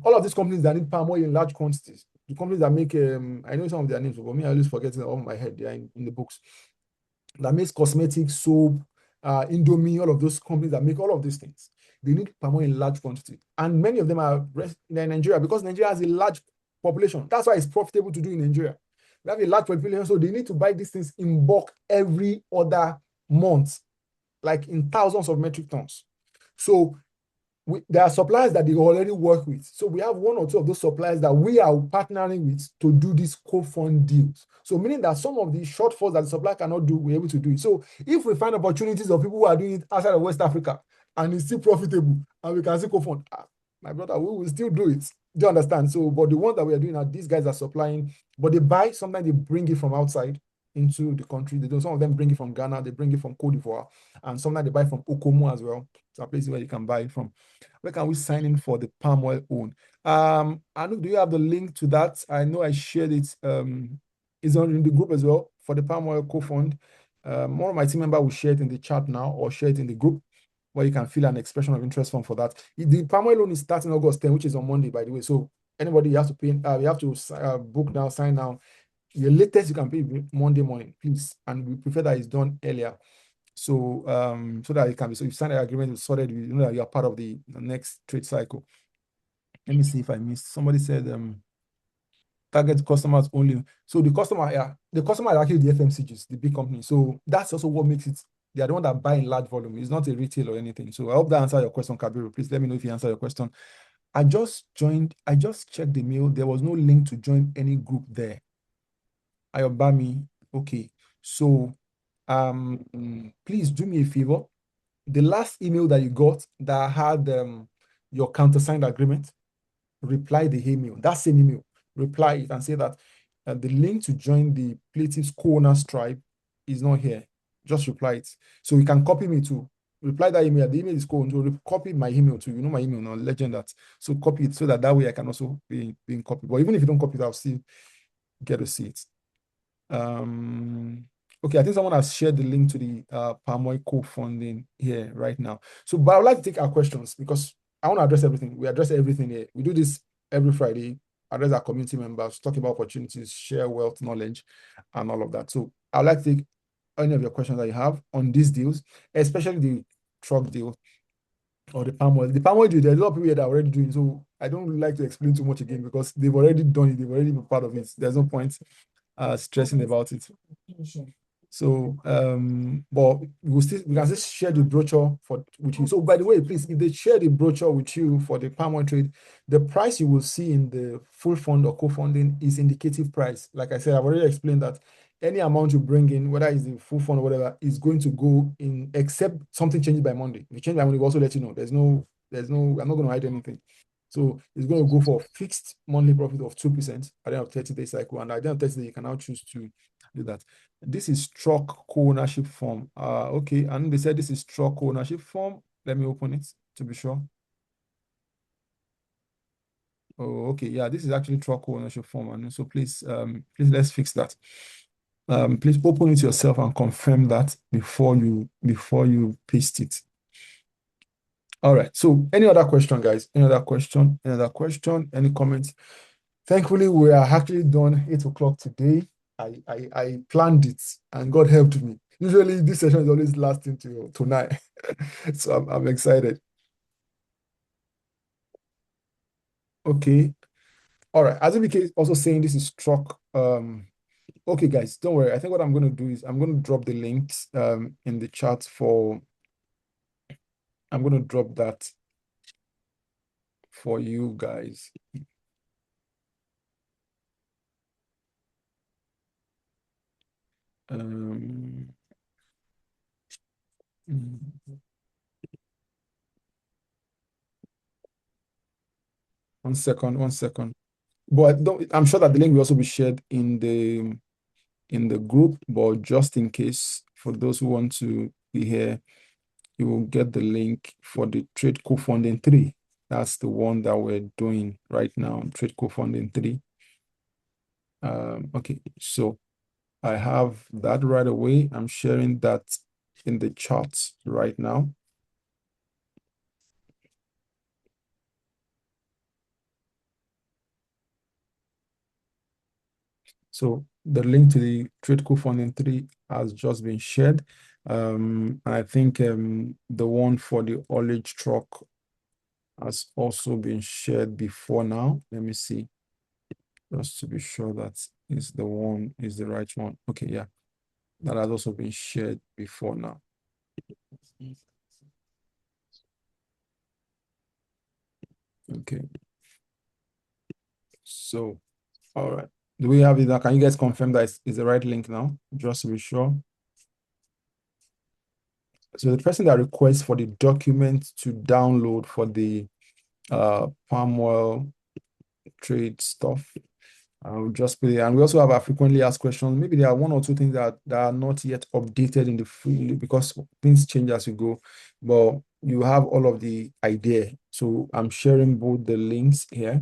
All of these companies that need palm oil in large quantities. The companies that make, I know some of their names, but me, I always forget it off my head. They are in the books. That makes cosmetics, soap, Indomie, all of those companies that make all of these things. They need palm oil in large quantity. And many of them are in Nigeria because Nigeria has a large population. That's why it's profitable to do in Nigeria. We have a large population, so they need to buy these things in bulk every other month, like in thousands of metric tons. So there are suppliers that they already work with. So we have 1 or 2 of those suppliers that we are partnering with to do these co-fund deals. So meaning that some of the shortfalls that the supplier cannot do, we're able to do it. So if we find opportunities of people who are doing it outside of West Africa, and it's still profitable, and we can still co-fund. My brother, we will still do it. Do you understand? So, but the ones that we are doing are these guys are supplying, but they buy, sometimes they bring it from outside into the country. They do, some of them bring it from Ghana, they bring it from Cote d'Ivoire, and sometimes they buy from Okomo as well. It's a place where you can buy it from. Where can we sign in for the palm oil own? Anu, do you have the link to that? I know I shared it. It's on in the group as well for the palm oil co-fund. One of my team members will share it in the chat now or share it in the group where you can fill an expression of interest form for that. The palm oil loan is starting August 10, which is on Monday, by the way. So anybody you have to pay, you have to book now, sign now. The latest you can pay Monday morning, please. And we prefer that it's done earlier. So so that it can be, so if you sign the agreement, it's sorted, you know that you are part of the next trade cycle. Let me see if I missed. Somebody said target customers only. So the customer, yeah, the customer is actually the FMCGs, the big company. So that's also what makes it, they are the one that buy in large volume. It's not a retail or anything. So I hope that answers your question, Kabiru. Please let me know if you answer your question. I just checked the mail. There was no link to join any group there. Ayobami, okay. So please do me a favor. The last email that you got that had your countersigned agreement, reply the email, that same email, reply it and say that the link to join the Playtives co-owners tribe is not here. Just reply it. So you can copy me too. Reply that email. The email is cool. So copy my email too. You know my email now, Legend that. So copy it so that way I can also be in copy. But even if you don't copy it, I'll still get to see it. Okay, I think someone has shared the link to the palm oil co-funding here right now. So, but I would like to take our questions because I want to address everything. We address everything here. We do this every Friday, address our community members, talk about opportunities, share wealth, knowledge, and all of that. So I would like to take any of your questions that you have on these deals, especially the truck deal or the palm oil. The palm oil deal, there's a lot of people here that are already doing. So I don't like to explain too much again because they've already done it. They've already been part of it. There's no point stressing about it. So, but we can still share the brochure with you. So, by the way, please, if they share the brochure with you for the palm oil trade, the price you will see in the full fund or co-funding is indicative price. Like I said, I've already explained that any amount you bring in, whether it's the full fund or whatever, is going to go in, except something changes by Monday. If it changes by Monday, we'll also let you know. I'm not going to hide anything. So it's going to go for a fixed monthly profit of 2% at the end of 30-day cycle. And at the end of 30 days, you can now choose to do that. This is truck co-ownership form. Okay, and they said this is truck co-ownership form. Let me open it to be sure. Oh, okay, yeah, this is actually truck co-ownership form. And so please let's fix that. Please open it yourself and confirm that before you paste it. All right. So any other question, guys? Any other question? Any other question? Any comments? Thankfully, we are actually done 8 o'clock today. I planned it and God helped me. Usually this session is always lasting till tonight. So I'm excited. Okay. All right. As BK also saying this is struck. Okay, guys, don't worry. I think what I'm going to do is I'm going to drop the links in the chat for. I'm going to drop that for you guys. Mm. One second. But I'm sure that the link will also be shared in the group. But just in case, for those who want to be here, you will get the link for the Trade Co-Funding 3. That's the one that we're doing right now, Trade Co-Funding 3. Okay, so I have that right away. I'm sharing that in the chat right now. So the link to the Trade Co-Funding 3 has just been shared. I think the one for the Haulage truck has also been shared before now. Let me see, just to be sure that is the right one. Okay, yeah, that has also been shared before now. Okay. So, all right. Do we have it now? Can you guys confirm that is the right link now? Just to be sure. So the person that requests for the document to download for the palm oil trade stuff, I'll just put it. And we also have our frequently asked questions. Maybe there are one or two things that are not yet updated in the free because things change as you go. But you have all of the idea. So I'm sharing both the links here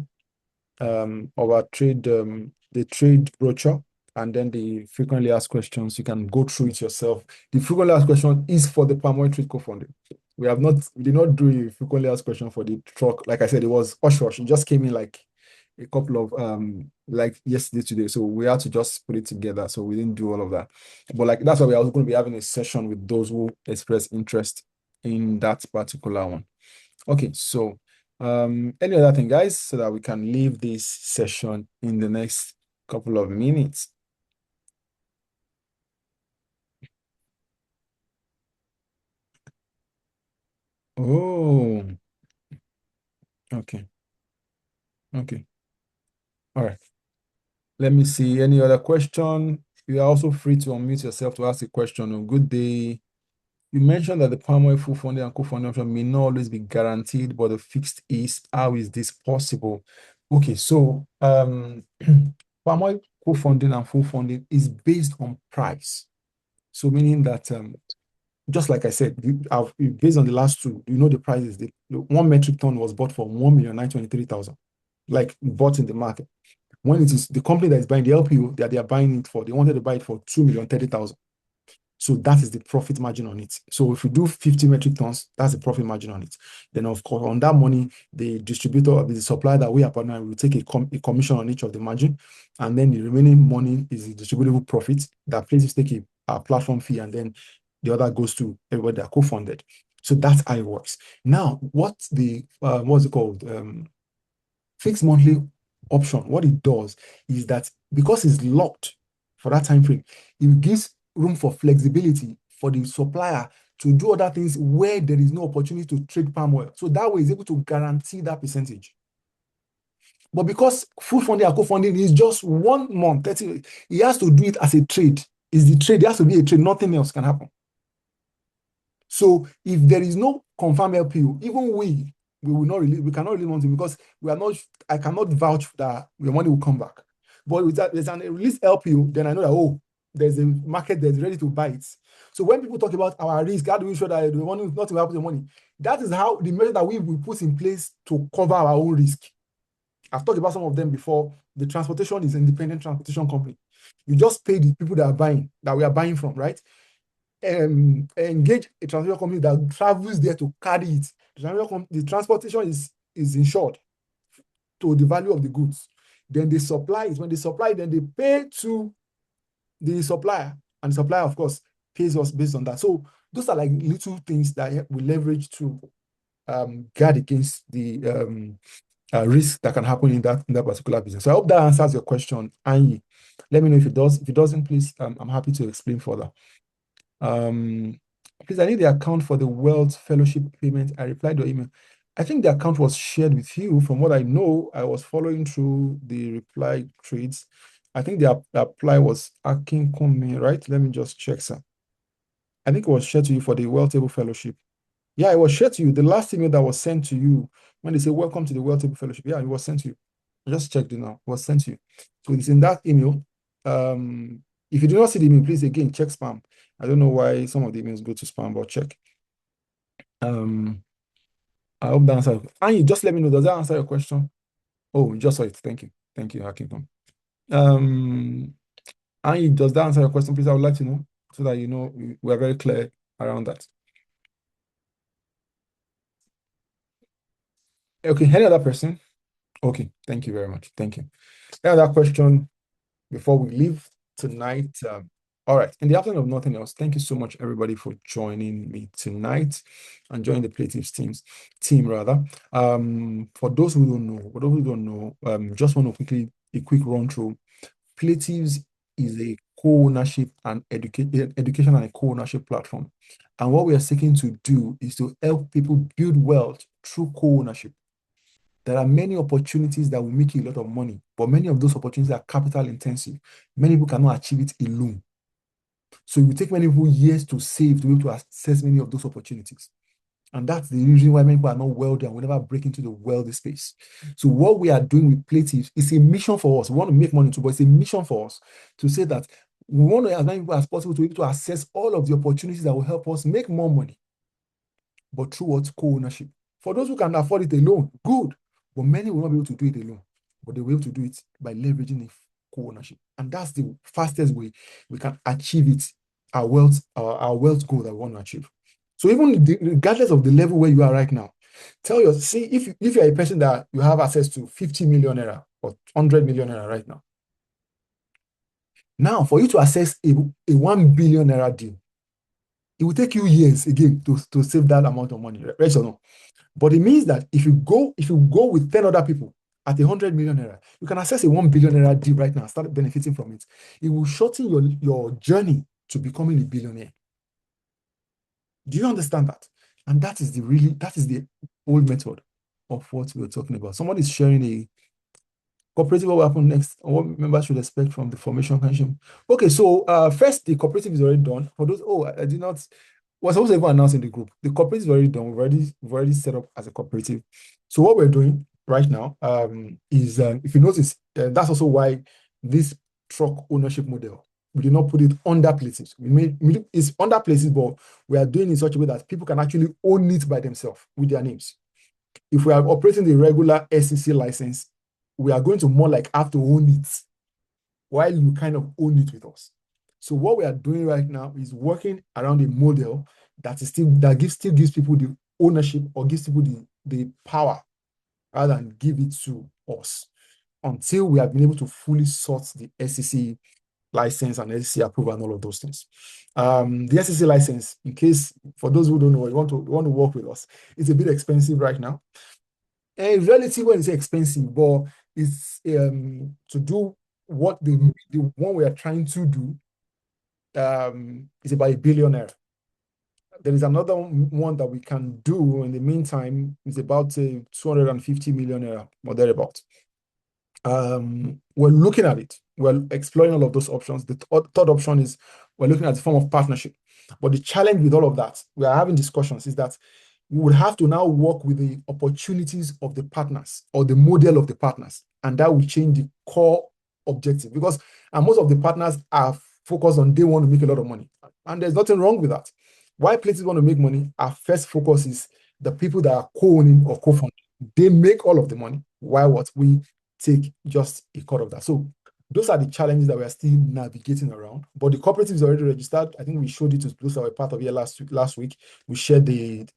of our trade, the trade brochure, and then the frequently asked questions. You can go through it yourself. The frequently asked question is for the palm oil trade co-funding. We did not do a frequently asked question for the truck. Like I said, it was hush. It just came in like a couple of like yesterday, today. So we had to just put it together. So we didn't do all of that. But like that's why we are going to be having a session with those who express interest in that particular one. Okay, so any other thing, guys, so that we can leave this session in the next couple of minutes. Oh, okay, okay. All right. Let me see. Any other question? You are also free to unmute yourself to ask a question. Oh, good day. You mentioned that the palm oil full funding and co-funding option may not always be guaranteed, but the fixed is. How is this possible? Okay, so palm oil co-funding and full funding is based on price. So meaning that just like I said, based on the last two, you know the prices. The 1 metric ton was bought for 1,923,000, like bought in the market. When it is the company that is buying the LPO that they are buying it for, they wanted to buy it for 2,030,000. So that is the profit margin on it. So if you do 50 metric tons, that's the profit margin on it. Then of course, on that money, the distributor, the supplier that we are partnering will take a commission on each of the margin. And then the remaining money is the distributable profit that Playtives take a platform fee, and then the other goes to everybody that co-funded. So that's how it works. Now, what's it called? Fixed monthly option, what it does is that because it's locked for that time frame, it gives room for flexibility for the supplier to do other things where there is no opportunity to trade palm oil. So that way, it's able to guarantee that percentage. But because full funding and co-funding is just 1 month, 30, he has to do it as a trade. It's the trade, it has to be a trade, nothing else can happen. So if there is no confirmed LPO, even we will not release, we cannot release money because we are not, I cannot vouch that your money will come back. But with that, there's a released LPO, then I know that, oh, there's a market that's ready to buy it. So when people talk about our risk, how do we ensure that the money is not to happen to the money? That is how the measure that we will put in place to cover our own risk. I've talked about some of them before. The transportation is an independent transportation company. You just pay the people that are buying, that we are buying from, right? Engage a transportation company that travels there to carry it. The transportation is insured to the value of the goods. Then they supply it. When they supply, then they pay to the supplier, and the supplier, of course, pays us based on that. So those are like little things that we leverage to guard against the risk that can happen in that particular business. So I hope that answers your question, Anyi. Let me know if it does. If it doesn't, please, I'm happy to explain further. Please, I need the account for the Wealth Fellowship payment. I replied to your email. I think the account was shared with you. From what I know, I was following through the reply trades. I think the apply was Akinkunmi, right? Let me just check, sir. I think it was shared to you for the Wealth Table Fellowship. Yeah, it was shared to you. The last email that was sent to you when they say welcome to the Wealth Table Fellowship. Yeah, it was sent to you. I just checked it now. It was sent to you. So it's in that email. If you do not see the email, please again check spam. I don't know why some of the emails go to spam, but check. I hope that answers. And you just let me know. Does that answer your question? Oh, you just saw it. Thank you. Thank you, Hakim. And does that answer your question? Please, I would like to know so that you know we are very clear around that. Okay, any other person? Okay, thank you very much. Thank you. Any other question before we leave tonight? All right. In the afternoon of nothing else, thank you so much, everybody, for joining me tonight and joining the Playtives team rather. For those who don't know, just want to a quick run through. Playtives is a co-ownership and education and a co-ownership platform. And what we are seeking to do is to help people build wealth through co-ownership. There are many opportunities that will make you a lot of money, but many of those opportunities are capital intensive. Many people cannot achieve it alone. So it will take many people years to save to be able to access many of those opportunities. And that's the reason why many people are not wealthy and will never break into the wealthy space. So what we are doing with Playtives is a mission for us. We want to make money too, but it's a mission for us to say that we want to as many people as possible to be able to access all of the opportunities that will help us make more money, but through what co-ownership. For those who can afford it alone, good. But many will not be able to do it alone. But they will be able to do it by leveraging co-ownership. And that's the fastest way we can achieve it, our wealth goal that we want to achieve. So even regardless of the level where you are right now, see if you're a person that you have access to 50 million naira or 100 million naira right now. Now, for you to access a 1 billion naira deal, it will take you years again to save that amount of money, right or no? But it means that if you go with 10 other people at 100 million naira, you can access a 1 billion naira deal right now, start benefiting from it. It will shorten your journey to becoming a billionaire. Do you understand that? And that is the old method of what we're talking about. Someone is sharing a cooperative. What will happen next? What members should expect from the formation function? Okay, so first, the cooperative is already done. For those, I did not was supposed to even announce in the group. The cooperative is already done. We've already set up as a cooperative. So what we're doing right now is if you notice, that's also why this truck ownership model, we did not put it under Playtives. It's under Playtives, but we are doing it in such a way that people can actually own it by themselves with their names. If we are operating the regular SEC license, we are going to more like have to own it while you kind of own it with us. So what we are doing right now is working around a model that still gives people the ownership or gives people the power rather than give it to us until we have been able to fully sort the SEC license and SEC approval and all of those things. The SEC license, in case for those who don't know, you want to work with us, it's a bit expensive right now. And relative when it's expensive, but it's to do what the one we are trying to do is about a billionaire. There is another one that we can do in the meantime. It's about 250 million or thereabout. We're looking at it. We're exploring all of those options. The third option is we're looking at the form of partnership. But the challenge with all of that, we are having discussions, is that we would have to now work with the opportunities of the partners or the model of the partners, and that will change the core objective because most of the partners are focused on they want to make a lot of money, and there's nothing wrong with that. Why places want to make money? Our first focus is the people that are co-owning or co-funding. They make all of the money. Why what we take just a cut of that. So those are the challenges that we are still navigating around. But the cooperative is already registered. I think we showed it to those that were part of it last week. We shared the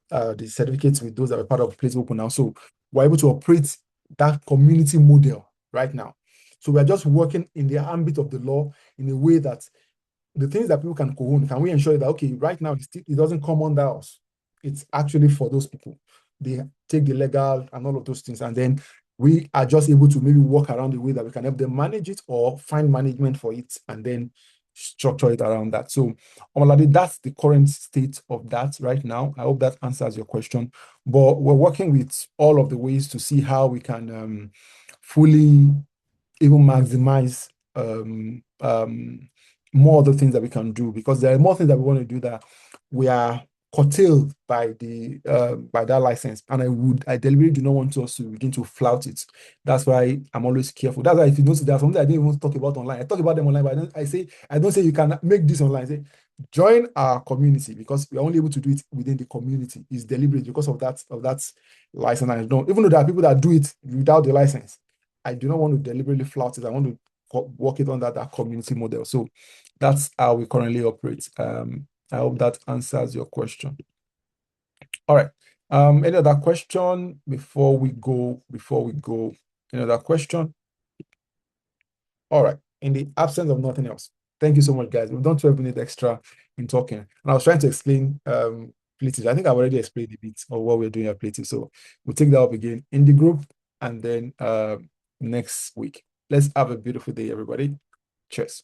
certificates with those that were part of Playtives Open House. So we're able to operate that community model right now. So we're just working in the ambit of the law in a way that the things that people can co-own, can we ensure that, okay, right now it doesn't come under us. It's actually for those people. They take the legal and all of those things. And then we are just able to maybe work around the way that we can help them manage it or find management for it and then structure it around that. So, Omalade, that's the current state of that right now. I hope that answers your question. But we're working with all of the ways to see how we can fully even maximize more other things that we can do, because there are more things that we want to do that we are curtailed by that license, and I deliberately do not want us to begin to flout it. That's why I'm always careful. That's why if you notice there are something I didn't even talk about online. I talk about them online, but I don't say you can make this online. I say join our community, because we're only able to do it within the community. It's deliberate because of that license. And even though there are people that do it without the license, I do not want to deliberately flout it. I want to work it under that community model. So that's how we currently operate. I hope that answers your question. All right. Any other question before we go? Any other question? All right. In the absence of nothing else, thank you so much, guys. We've done 12 minutes extra in talking. And I was trying to explain Playtives. I think I've already explained a bit of what we're doing at Playtives. So we'll take that up again in the group and then next week. Let's have a beautiful day, everybody. Cheers.